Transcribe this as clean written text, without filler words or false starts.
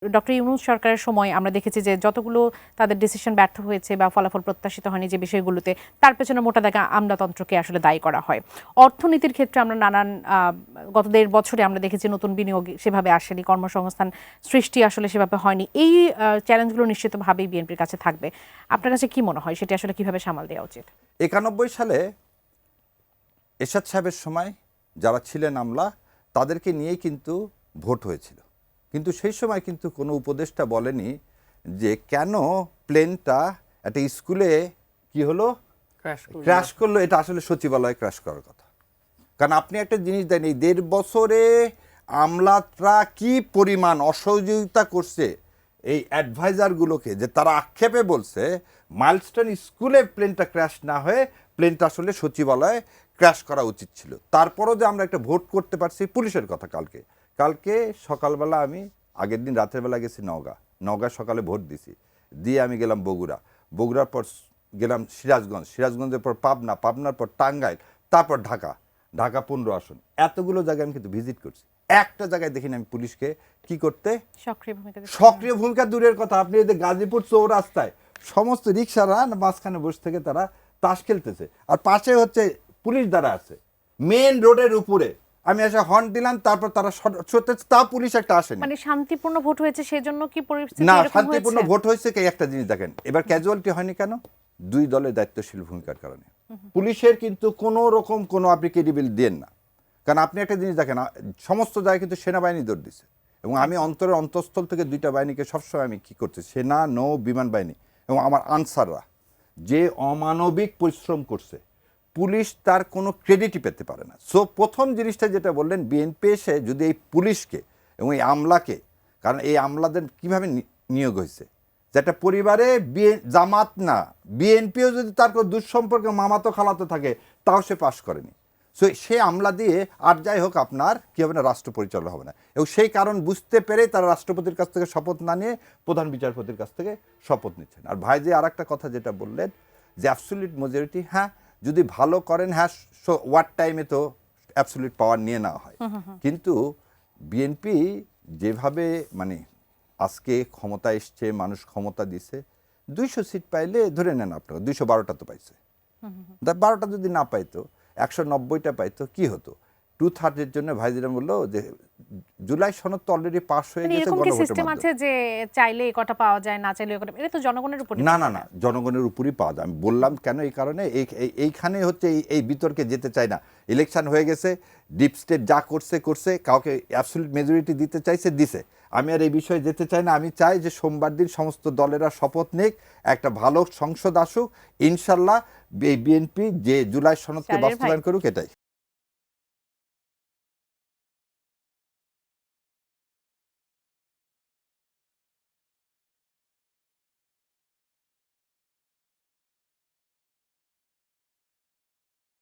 Doctor Yunus সরকারের সময় আমরা দেখেছি যে যতগুলো তাদের ডিসিশন ব্যর্থ হয়েছে বা ফলাফল প্রত্যাশিত হয়নি যে বিষয়গুলোতে তার পেছনে মোটা দাগে আমলাতন্ত্রকে আসলে দায়ী করা হয়। অর্থনীতির ক্ষেত্রে আমরা নানান গত ১.৫ বছরে আমরা দেখেছি নতুন বিনিয়োগ সেভাবে আসেনি, কর্মসংস্থান সৃষ্টি আসলে সেভাবে হয়নি। এই চ্যালেঞ্জগুলো নিশ্চিতভাবেই বিএনপির কাছে থাকবে। আপনার কাছে কি মনে হয় সেটি আসলে কিভাবে সামাল দেওয়া উচিত? ৯১ সালে এরশাদ সাহেবের সময় যারা ছিলেন আমলা তাদেরকে নিয়েই কিন্তু ভোট হয়েছিল, কিন্তু সেই সময় কিন্তু কোনো উপদেষ্টা বলেনি যে কেন প্লেনটা একটা স্কুলে কি হলো ক্র্যাশ করলো, এটা আসলে সচিবালয়ে ক্র্যাশ করার কথা। কারণ আপনি একটা জিনিস দেন, এই ১.৫ বছরে আমলারা কি পরিমাণ অসহযোগিতা করছে এই অ্যাডভাইজারগুলোকে, যে তারা আক্ষেপে বলছে মাইলস্টোন স্কুলে প্লেনটা ক্র্যাশ না হয়ে প্লেনটা আসলে সচিবালয়ে ক্র্যাশ করা উচিত ছিল। তারপরও যে আমরা একটা ভোট করতে পারছি পুলিশের কথা। কালকে সকালবেলা আমি আগের দিন রাতের বেলা গেছি নওগাঁ সকালে ভোট দিছি, দিয়ে আমি গেলাম বগুড়ার পর গেলাম সিরাজগঞ্জের পর পাবনার পর টাঙ্গাইল, তারপর ঢাকা 15 আসন। এতগুলো জায়গায় আমি কিন্তু ভিজিট করছি, একটা জায়গায় দেখিনি আমি পুলিশকে কি করতে সক্রিয় ভূমিকা। দূরের কথা, আপনি এদের গাজীপুর চৌরাস্তায় সমস্ত রিক্সারা মাঝখানে বসে থেকে তারা তাস খেলতেছে, আর পাশে হচ্ছে পুলিশ দ্বারা আছে মেন রোডের উপরে। আমি এসে হর্ন দিলাম, তারপর তারা তা পুলিশ একটা আসেনি। মানে শান্তিপূর্ণ ভোট হয়েছে সেজন্য কি পরিস্থিতি না, এরকম শান্তিপূর্ণ হয়েছে? ভোট হয়েছে কি একটা জিনিস দেখেন, এবার ক্যাজুয়ালিটি হয়নি কেন? দুই দলের দায়িত্বশীল ভূমিকার কারণে। পুলিশের কিন্তু কোনো রকম কোনো আপনি ক্রেডিবিল দেন না, কারণ আপনি একটা জিনিস দেখেন সমস্ত জায়গায় কিন্তু সেনাবাহিনী দৌড় দিছে, এবং আমি অন্তঃস্থল থেকে দুইটা বাহিনীকে সবসময় আমি কি করছি, সেনা নৌ বিমান বাহিনী এবং আমার আনসাররা যে অমানবিক পরিশ্রম করছে, পুলিশ তার কোনো ক্রেডিটই পেতে পারে না। সো প্রথম জিনিসটা যেটা বললেন, বিএনপি এসে যদি এই পুলিশকে এবং এই আমলাকে, কারণ এই আমলাদের কিভাবে নিয়োগ হয়েছে, যেটা পরিবারে জামাত না বিএনপিও যদি তার কোনো দুঃসম্পর্কে মামাতো খালাতো থাকে তাও সে পাশ করেনি। সো সে আমলা দিয়ে আর যাই হোক আপনার কী হবে না, রাষ্ট্র পরিচালনা হবে না। এবং সেই কারণ বুঝতে পেরে তারা রাষ্ট্রপতির কাছ থেকে শপথ না নিয়ে প্রধান বিচারপতির কাছ থেকে শপথ নিচ্ছেন। আর ভাই যে আর একটা কথা যেটা বললেন যে অ্যাবসলিউট মেজরিটি, হ্যাঁ যদি ভালো করেন, হ্যাঁ ওয়ার্ড টাইমে তো অ্যাবসলিউট পাওয়ার নিয়ে নেওয়া হয়, কিন্তু বিএনপি যেভাবে মানে আজকে ক্ষমতা এসছে, মানুষ ক্ষমতা দিছে, 200 সিট পাইলে ধরে নেন আপনারা 212টা তো পাইছে, 12টা যদি না পাইতো 190টা পাইতো কি হতো? 2/3 জন্য ভাইজিরা বললো যে জুলাই সনদ তো অলরেডি পাস হয়ে গেছে, সিস্টেম আছে যে চাইলে এই কটা পাওয়া যায়, না চাইলে কটা, এটা তো জনগণের উপর। না জনগণের উপরই পাওয়া যায়। আমি বললাম কেন, এই কারণে এইখানে হচ্ছে এই বিতর্কে যেতে চাই না। ইলেকশন হয়ে গেছে, ডিপ স্টেট যা করছে, কাউকে অ্যাবসলিউট মেজরিটি দিতে চাইছে, দিছে। আমি আর এই বিষয়ে যেতে চাই না। আমি চাই যে সোমবার দিন সমস্ত দলেরা শপথ নিক, একটা ভালো সংসদ আসুক, ইনশাল্লাহ এই বিএনপি যে জুলাই সনদকে বাস্তবায়ন করুক, এটাই।